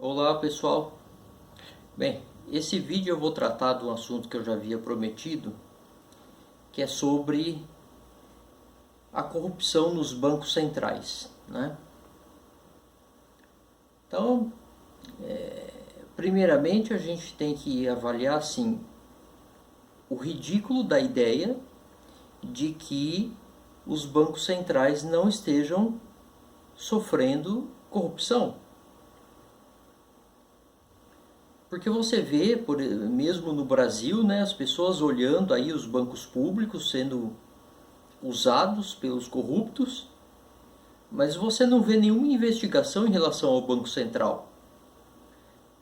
Olá pessoal, bem, esse vídeo eu vou tratar de um assunto que eu já havia prometido, que é sobre a corrupção nos bancos centrais, né? Então, primeiramente a gente tem que avaliar assim o ridículo da ideia de que os bancos centrais não estejam sofrendo corrupção. Porque você vê, mesmo no Brasil, né, as pessoas olhando aí os bancos públicos sendo usados pelos corruptos, mas você não vê nenhuma investigação em relação ao Banco Central.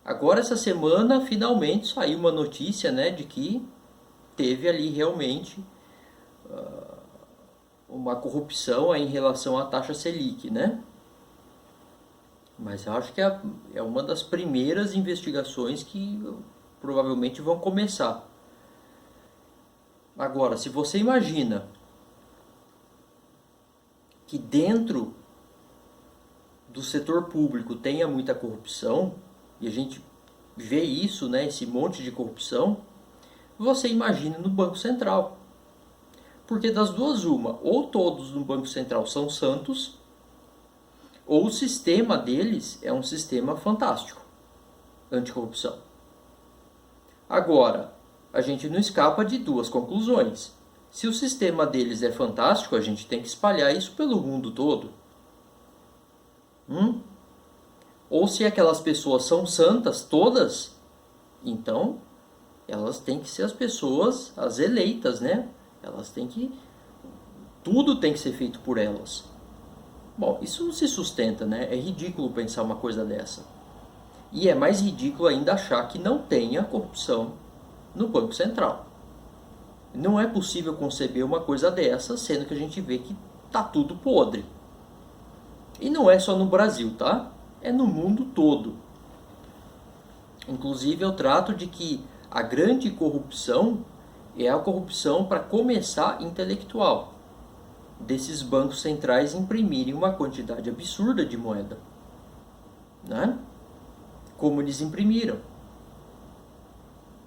Agora, essa semana, finalmente saiu uma notícia, né, de que teve ali realmente uma corrupção aí em relação à taxa Selic, né? Mas eu acho que é uma das primeiras investigações que provavelmente vão começar. Agora, se você imagina que dentro do setor público tenha muita corrupção, e a gente vê isso, né, esse monte de corrupção, você imagina no Banco Central. Porque das duas uma, ou todos no Banco Central são santos, ou o sistema deles é um sistema fantástico, anticorrupção. Agora, a gente não escapa de duas conclusões. Se o sistema deles é fantástico, a gente tem que espalhar isso pelo mundo todo. Ou se aquelas pessoas são santas, todas, então elas têm que ser as pessoas, as eleitas, né? Elas têm que... Tudo tem que ser feito por elas. Bom, isso não se sustenta, né? É ridículo pensar uma coisa dessa. E é mais ridículo ainda achar que não tenha corrupção no Banco Central. Não é possível conceber uma coisa dessa, sendo que a gente vê que tá tudo podre. E não é só no Brasil, tá? É no mundo todo. Inclusive eu trato de que a grande corrupção é a corrupção, para começar, intelectual. Desses bancos centrais imprimirem uma quantidade absurda de moeda, né? Como eles imprimiram,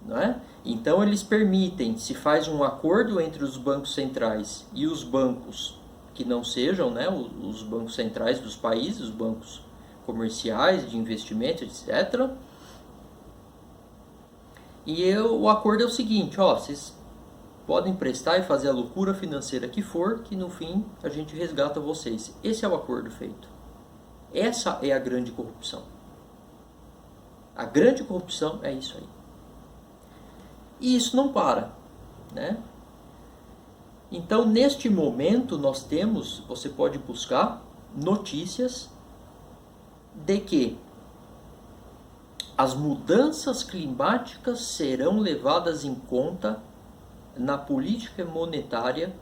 né? Então eles permitem, se faz um acordo entre os bancos centrais e os bancos que não sejam, né, os bancos centrais dos países, os bancos comerciais, de investimento, etc. E o acordo é o seguinte, ó, vocês podem prestar e fazer a loucura financeira que for, que no fim a gente resgata vocês. Esse é o acordo feito. Essa é a grande corrupção. A grande corrupção é isso aí. E isso não para, né? Então, neste momento, nós temos, você pode buscar notícias de que as mudanças climáticas serão levadas em conta na política monetária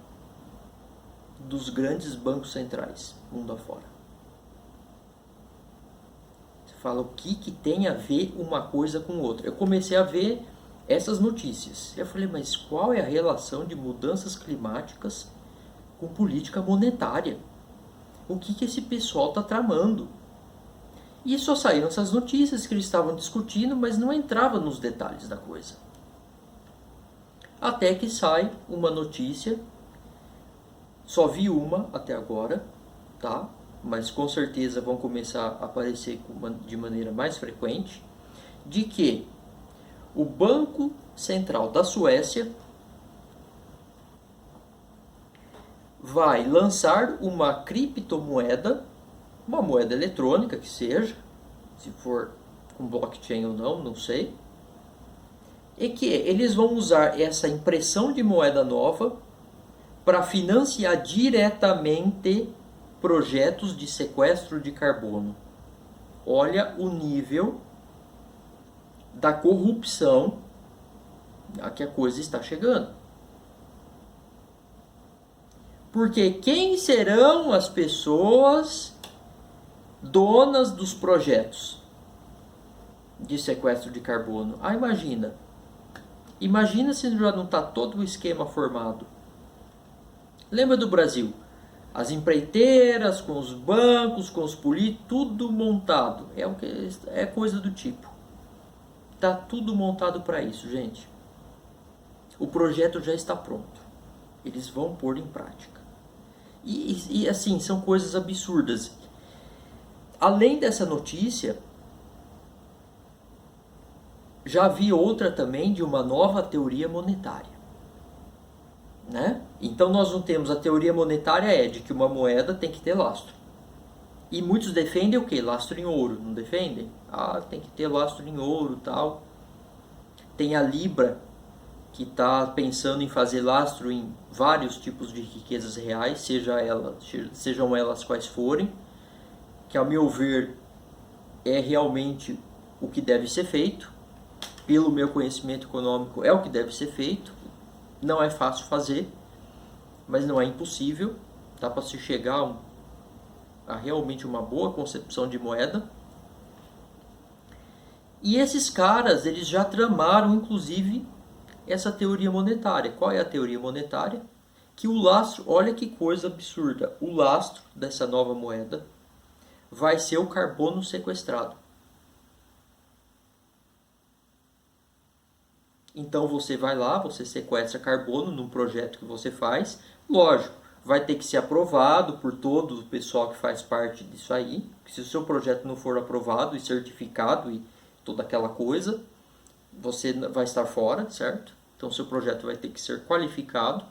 dos grandes bancos centrais, mundo afora. Você fala, o que tem a ver uma coisa com outra? Eu comecei a ver essas notícias. Eu falei, mas qual é a relação de mudanças climáticas com política monetária? O que esse pessoal está tramando? E só saíram essas notícias que eles estavam discutindo, mas não entrava nos detalhes da coisa. Até que sai uma notícia, só vi uma até agora, tá? Mas com certeza vão começar a aparecer de maneira mais frequente, de que o Banco Central da Suécia vai lançar uma criptomoeda, uma moeda eletrônica que seja, se for com blockchain ou não, não sei, e que eles vão usar essa impressão de moeda nova para financiar diretamente projetos de sequestro de carbono. Olha o nível da corrupção a que a coisa está chegando. Porque quem serão as pessoas donas dos projetos de sequestro de carbono? Ah, Imagina se já não está todo o esquema formado. Lembra do Brasil? As empreiteiras, com os bancos, com os políticos, tudo montado. É coisa do tipo. Tá tudo montado para isso, gente. O projeto já está pronto. Eles vão pôr em prática. E assim, são coisas absurdas. Além dessa notícia, já vi outra também de uma nova teoria monetária. Né? Então nós não temos a teoria monetária de que uma moeda tem que ter lastro. E muitos defendem o quê? Lastro em ouro, não defendem? Ah, tem que ter lastro em ouro e tal. Tem a Libra, que está pensando em fazer lastro em vários tipos de riquezas reais, sejam elas quais forem, que ao meu ver é realmente o que deve ser feito. Pelo meu conhecimento econômico é o que deve ser feito. Não é fácil fazer, mas não é impossível. Dá para se chegar a realmente uma boa concepção de moeda. E esses caras, eles já tramaram, inclusive, essa teoria monetária. Qual é a teoria monetária? Que o lastro, olha que coisa absurda, o lastro dessa nova moeda vai ser o carbono sequestrado. Então você vai lá, você sequestra carbono num projeto que você faz. Lógico, vai ter que ser aprovado por todo o pessoal que faz parte disso aí. Se o seu projeto não for aprovado e certificado e toda aquela coisa, você vai estar fora, certo? Então seu projeto vai ter que ser qualificado.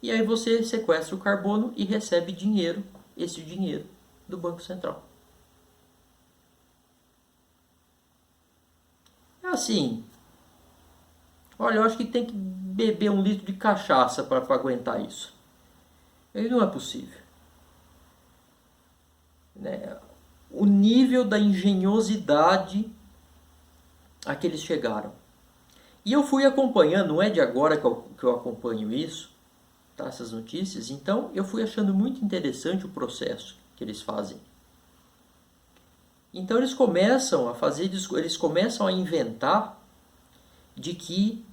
E aí você sequestra o carbono e recebe dinheiro, esse dinheiro, do Banco Central. É assim, olha, eu acho que tem que beber 1 litro de cachaça para aguentar isso. Ele não é possível. Né? O nível da engenhosidade a que eles chegaram. E eu fui acompanhando, não é de agora que eu acompanho isso, tá, essas notícias, então eu fui achando muito interessante o processo que eles fazem. Então eles começam a inventar de que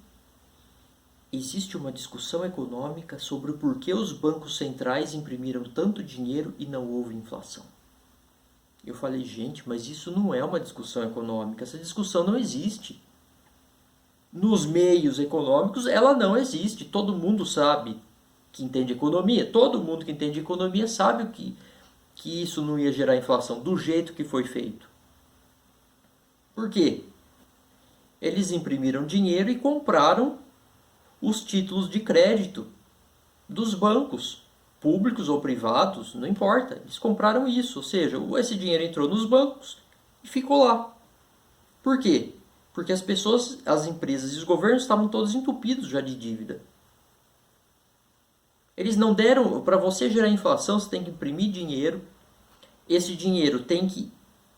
existe uma discussão econômica sobre o porquê os bancos centrais imprimiram tanto dinheiro e não houve inflação. Eu falei, gente, mas isso não é uma discussão econômica, essa discussão não existe. Nos meios econômicos ela não existe, todo mundo sabe que entende economia, todo mundo que entende economia sabe que isso não ia gerar inflação do jeito que foi feito. Por quê? Eles imprimiram dinheiro e compraram os títulos de crédito dos bancos, públicos ou privados, não importa. Eles compraram isso, ou seja, esse dinheiro entrou nos bancos e ficou lá. Por quê? Porque as pessoas, as empresas e os governos estavam todos entupidos já de dívida. Eles não deram, para você gerar inflação, você tem que imprimir dinheiro, esse dinheiro tem que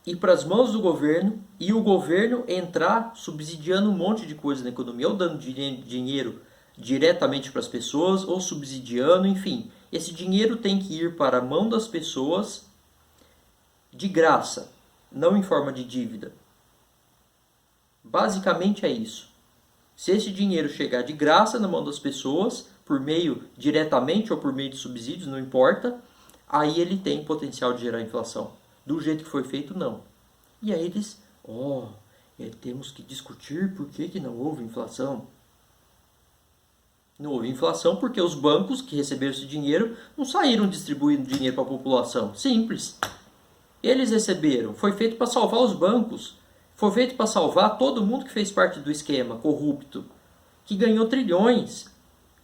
ir para as mãos do governo e o governo entrar subsidiando um monte de coisa na economia, ou dando dinheiro diretamente para as pessoas, ou subsidiando, enfim. Esse dinheiro tem que ir para a mão das pessoas de graça, não em forma de dívida. Basicamente é isso. Se esse dinheiro chegar de graça na mão das pessoas, por meio diretamente ou por meio de subsídios, não importa, aí ele tem potencial de gerar inflação. Do jeito que foi feito, não. E aí eles, temos que discutir por que não houve inflação. Não houve inflação porque os bancos que receberam esse dinheiro não saíram distribuindo dinheiro para a população. Simples. Eles receberam. Foi feito para salvar os bancos. Foi feito para salvar todo mundo que fez parte do esquema corrupto, que ganhou trilhões.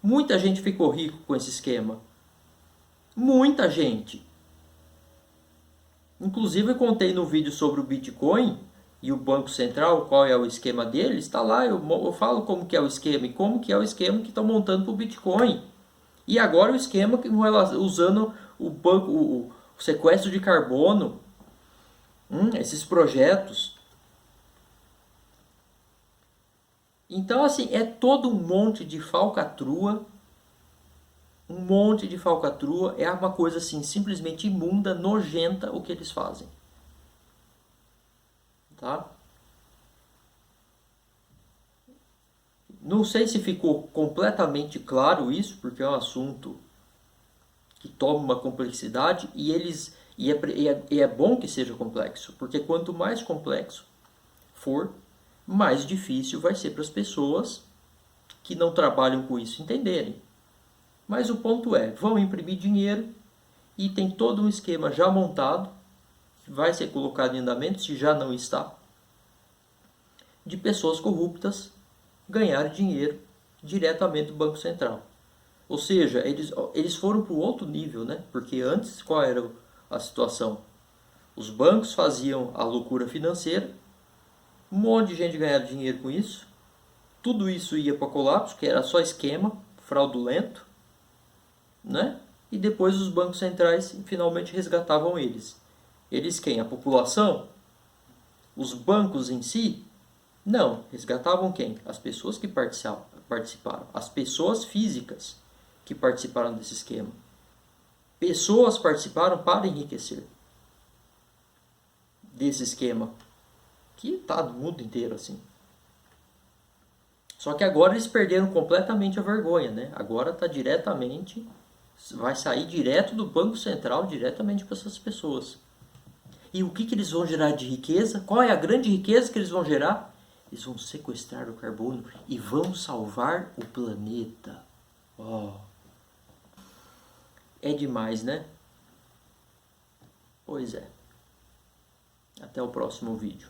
Muita gente ficou rico com esse esquema. Muita gente. Inclusive eu contei no vídeo sobre o Bitcoin e o Banco Central, qual é o esquema deles, está lá, eu falo como que é o esquema e como que é o esquema que estão montando para o Bitcoin. E agora o esquema usando o sequestro de carbono, esses projetos. Então, assim, é todo um monte de falcatrua. Um monte de falcatrua. É uma coisa, assim, simplesmente imunda, nojenta o que eles fazem. Tá? Não sei se ficou completamente claro isso, porque é um assunto que toma uma complexidade e é bom que seja complexo, porque quanto mais complexo for, mais difícil vai ser para as pessoas que não trabalham com isso entenderem. Mas o ponto é, vão imprimir dinheiro e tem todo um esquema já montado, que vai ser colocado em andamento, se já não está, de pessoas corruptas ganharem dinheiro diretamente do Banco Central. Ou seja, eles foram para o outro nível, né? Porque antes, qual era a situação? Os bancos faziam a loucura financeira, um monte de gente ganhava dinheiro com isso, tudo isso ia para colapso, que era só esquema fraudulento, né? E depois os bancos centrais finalmente resgatavam eles. Eles quem? A população? Os bancos em si? Não. Resgatavam quem? As pessoas que participaram. As pessoas físicas que participaram desse esquema. Pessoas participaram para enriquecer desse esquema que está no mundo inteiro assim. Só que agora eles perderam completamente a vergonha, né? Agora está diretamente, vai sair direto do Banco Central, diretamente para essas pessoas. E o que eles vão gerar de riqueza? Qual é a grande riqueza que eles vão gerar? Eles vão sequestrar o carbono e vão salvar o planeta. Oh. É demais, né? Pois é. Até o próximo vídeo.